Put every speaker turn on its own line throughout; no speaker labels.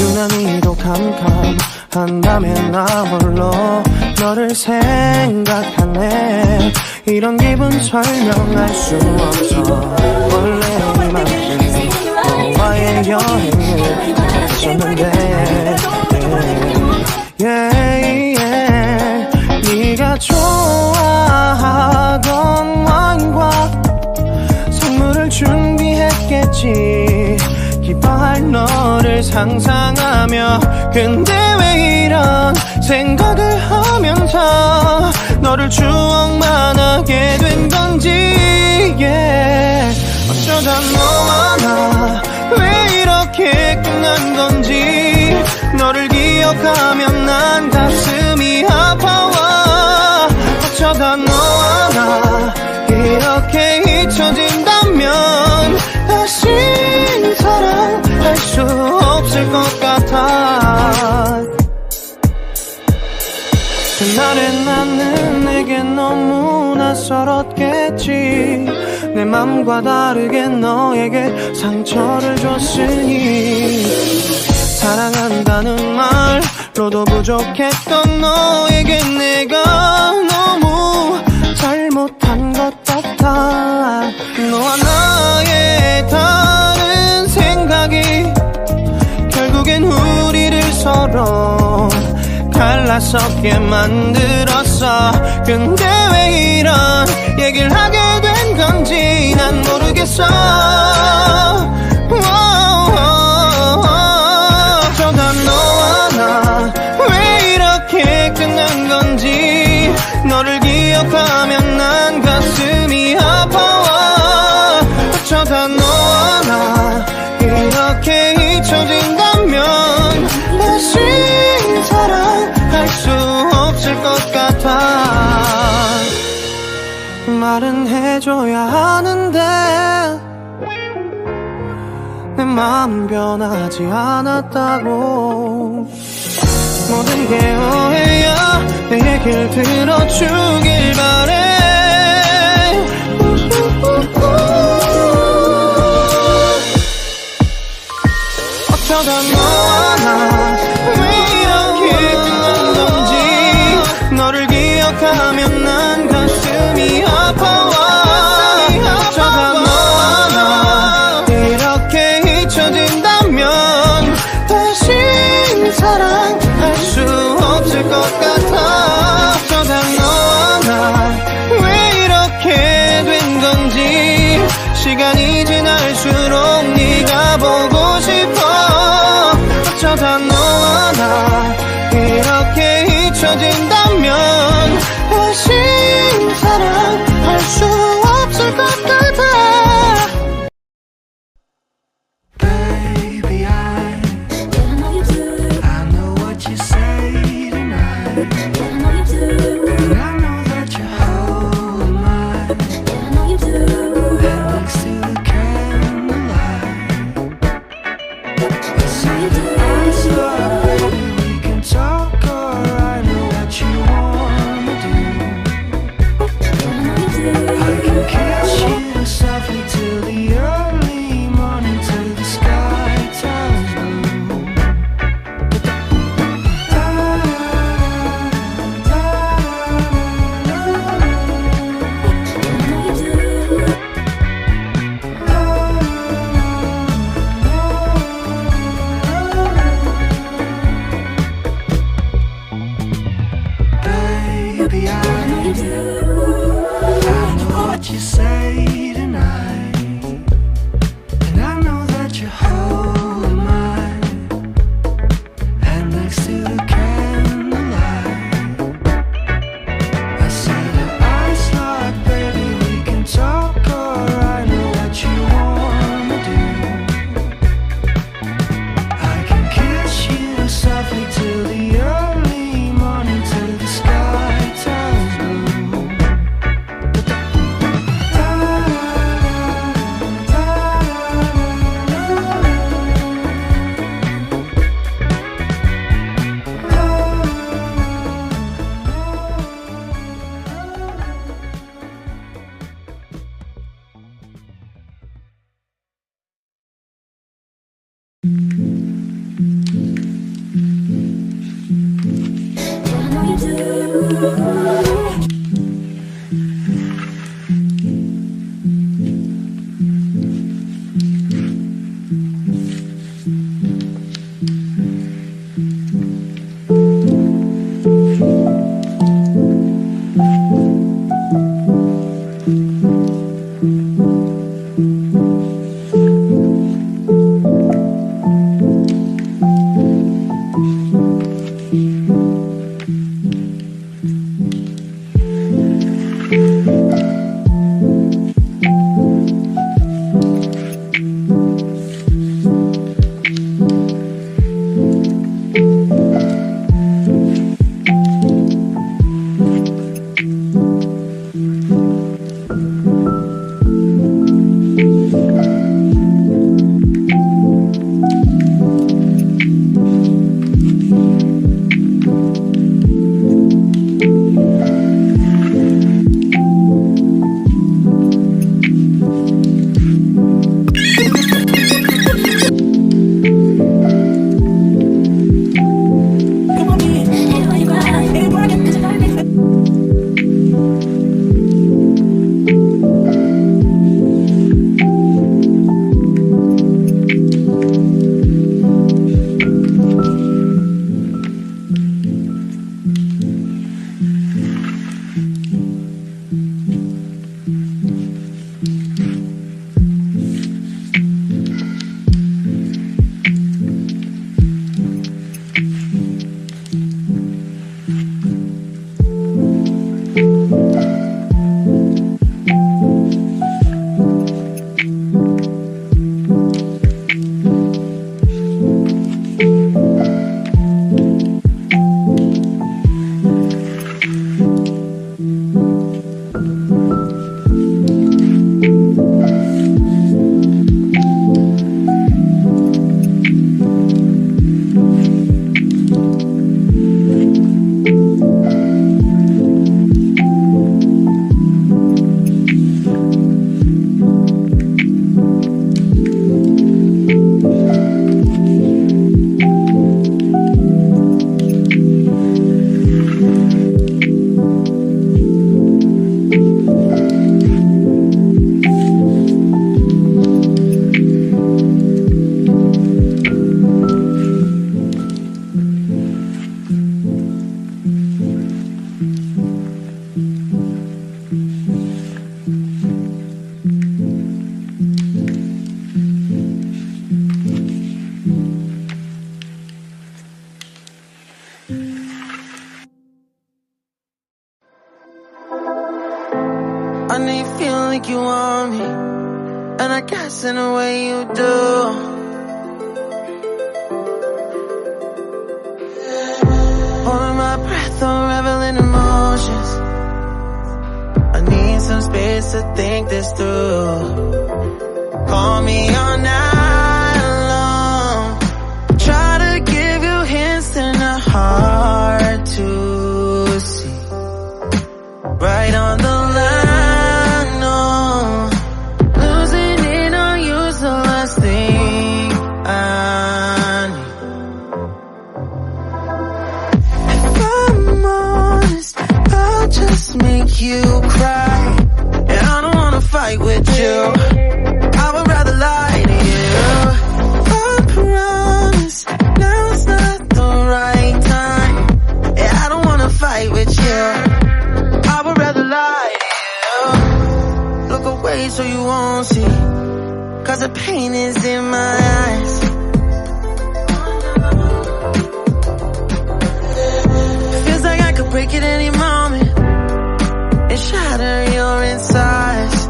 유난히도 캄캄한다면 나 홀로 너를 생각하네. 이런 기분 설명할 수 없어. 원래 이만큼 너와의 여행을 했었는데 네가 좋아하던 와인과 선물을 준비했겠지. 기뻐할 너를 상상하며. 근데 왜 이런 생각을 하면서 너를 추억만 하게 된 건지. 어쩌다 너와 나 왜 이렇게 끝난 건지. 너를 기억하면 난 가슴이 아파와. 어쩌다 너와 나 이렇게 잊혀진다면 다시 사랑할 수 없을 것 같아. 그날의 나는 내게 너무 낯설었겠지. 내 맘과 다르게 너에게 상처를 줬으니. 사랑한다는 말로도 부족했던 너에게 내가 너무 잘못한 것 같아. 너와 나의 다른 생각이 결국엔 우리를 서로 갈라서게 만들었어. 근데 왜 이런 얘기를 하게 된 건지 난 모르겠어. 어쩌다 너와 나 왜 이렇게 끝난 건지. 너를 기억하면 난 가슴이 아파와. 어쩌다 너와 나 이렇게 잊혀진다면 다시 사랑할 수 없을 것 같아. 말은 해줘야 하는데 내 마음 변하지 않았다고. 모든 게 오해야. 내 얘기를 들어주길 바래. 어쩌다 너와 나 왜 이렇게 끝난 건지. 너를 기억하면 난 가슴이 아파와. 어쩌다 너와 나 이렇게 잊혀진다면 다시 사랑할 수 없을 것 같아. 어쩌다 너와 나 왜 이렇게 된 건지. 시간이 지날수록 네가 보고 싶어. 어쩌다 너와 나 이렇게 잊혀진다면 다시 사랑할 수 없을 것 같아.
Baby, I know you do. I know what you say tonight. I know you do. And I know that you're holding mine. I know you do. And next to the
I know you feel like you want me, and I guess in a way you do. Holding my breath, unraveling emotions. I need some space to think this through. Call me all night long. Try to give you hints and a hard to see. Right on the line, no. Losing it on you's the last thing I need. If I'm honest, I'll just make you cry. And I don't wanna fight with you, I would rather lie to you. I promise, now's not the right time. And I don't wanna fight with you, I would rather lie to you. Look away so you won't see, cause the pain is in my eyes. Feels like I could break at any moment and shatter your insides.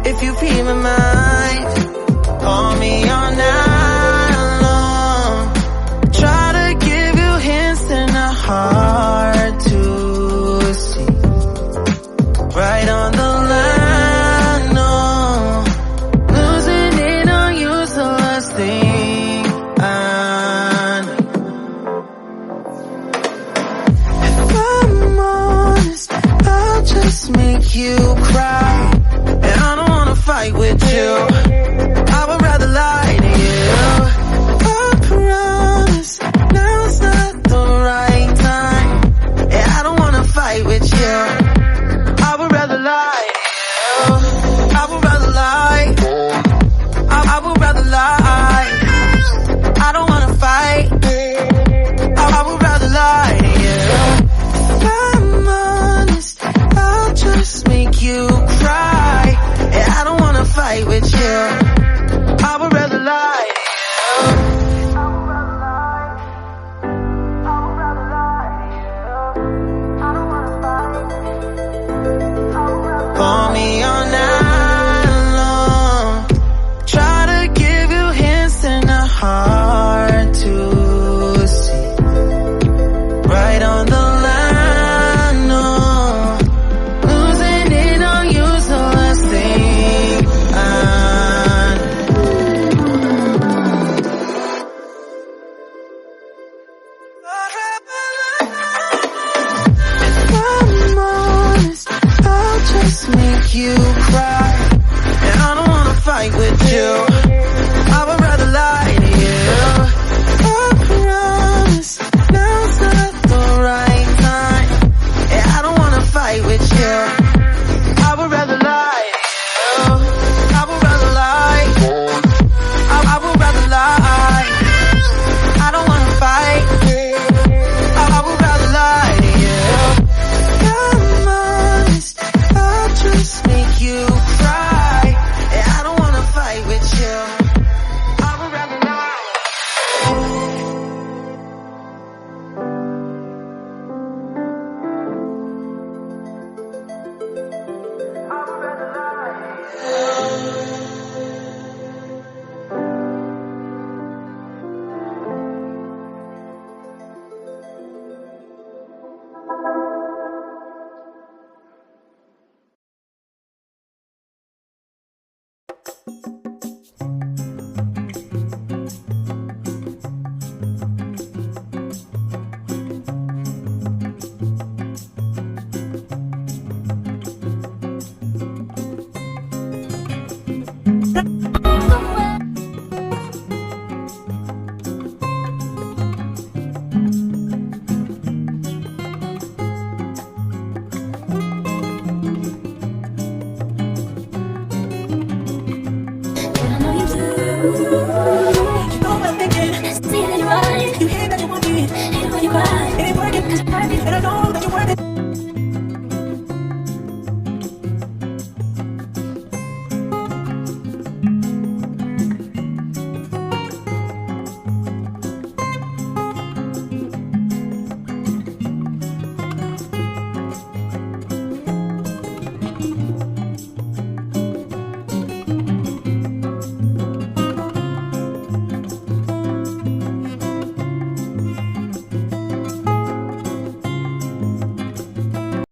If you read my mind, call me all night long. Try to give you hints and a hard to see. Right on the line, no. Losing it on you's the last thing I need. If I'm honest, I'll just make you cry. And I don't wanna fight with you, I would rather lie to you. I promise, now's not the right time. And I don't wanna fight with you, I would rather lie to you. I would rather lie, I would rather lie. I don't wanna fight, I would rather lie to you. If I'm honest, I'll just make you cry. And I don't wanna fight with you, I would rather lie to you. Call me all night long. Try to give you hints and a hard to see. Right on the line, no. Losing it on you's the last thing I If I'm honest, I'll just make you cry. And I don't wanna fight with you, I would rather lie to you. I promise, now's not the right time. And I don't wanna fight with you, I would rather lie to you. I would rather lie, I would rather lie. I don't wanna fight, I would rather lie to you. I'm honest, I'll just make you cry. And I don't wanna fight with you,
you.